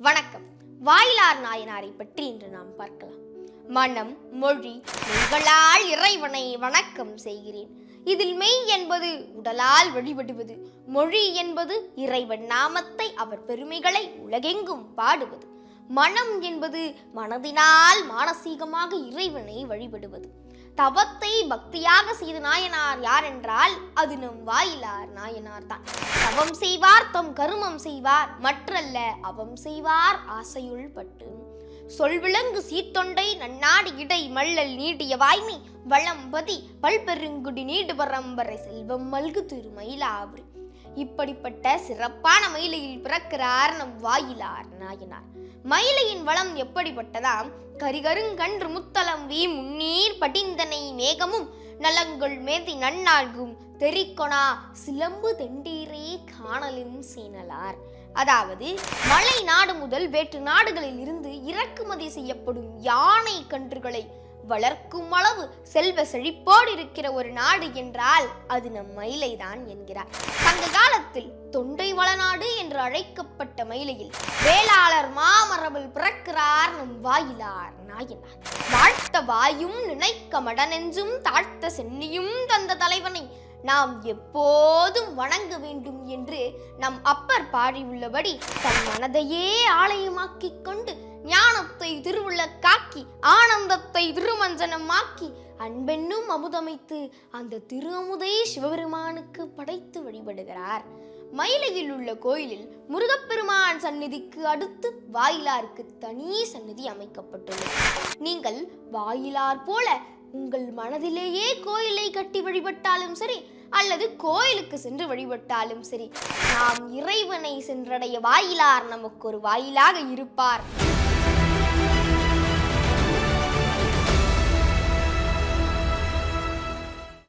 வணக்கம். வாயிலார் நாயனாரை பற்றி இன்று நாம் பார்க்கலாம். மனம், மொழி, மெய்களால் இறைவனை வணக்கம் செய்கிறேன். இதில் மெய் என்பது உடலால் வழிபடுவது, மொழி என்பது இறைவன் நாமத்தை அவர் பெருமைகளை உலகெங்கும் பாடுவது, மனம் என்பது மனதினால் மானசீகமாக இறைவனை வழிபடுவது. தவத்தை பக்தியாக செய்த நாயனார் யார் என்றால் அது நம் வாயிலார் நாயனார் தான். தவம் செய்வார் தம் கருமம் செய்வார், மற்றல்ல அவம் செய்வார் ஆசையுள் பட்டு. சொல்விளங்கு சீர்தொண்டை நன்னாடு இடை மள்ளல் நீடிய வாய்மை வளம்பதி பல்பெருங்குடி நீடு பரம்பரை செல்வம் மல்கு திருமயிலாவரி. இப்படிப்பட்ட சிறப்பான மயிலையில் பிறக்கிறார் நம் வாயிலார் நாயனார். மயிலையின் வளம் எப்படிப்பட்டதாம்? கரிகருங்கன்று முத்தலம் வீ முன்னீர் படிந்தனை மேகமும் நலங்கள் மேதி நன்னாள்கும் தெரிக்கொணா சிலம்பு தெண்டீரே காணலின் சீனலார். அதாவது மலை நாடு முதல் வேற்று நாடுகளில் இருந்து இறக்குமதி செய்யப்படும் யானை கன்றுகளை வளர்க்கும் அளவு செல்வ செழிப்போடு இருக்கிற ஒரு நாடு என்றால் அது நம் மயிலைதான் என்கிறார். சங்க காலத்தில் தொண்டை வளநாடு என்று அழைக்கப்பட்ட மயிலையில் வேளாளர் மாமரபில் பிறக்கிறார் நம் வாயிலார் நாயனார். வாழ்த்த வாயும் நினைக்க மடனெஞ்சும் தாழ்த்த சென்னியும் தந்த தலைவனை நாம் எப்போதும் வணங்க வேண்டும் என்று நம் அப்பர் பாடியுள்ளபடி தன் மனதையே ஆலயமாக்கிக் கொண்டு ஞானத்தை திருவுள்ளக்காக்கி ஆனந்தத்தை திருமஞ்சனமாக்கி அன்பென்னும் அமுதமைத்து அந்த திரு அமுதை சிவபெருமானுக்கு படைத்து வழிபடுகிறார். மயிலையில் உள்ள கோயிலில் முருகப்பெருமான் சந்நிதிக்கு அடுத்து வாயிலாருக்கு தனி சந்நிதி அமைக்கப்பட்டுள்ளது. நீங்கள் வாயிலார் போல உங்கள் மனதிலேயே கோயிலை கட்டி வழிபட்டாலும் சரி, அல்லது கோயிலுக்கு சென்று வழிபட்டாலும் சரி, நாம் இறைவனை சென்றடைய வாயிலார் நமக்கு ஒரு வாயிலாக இருப்பார்.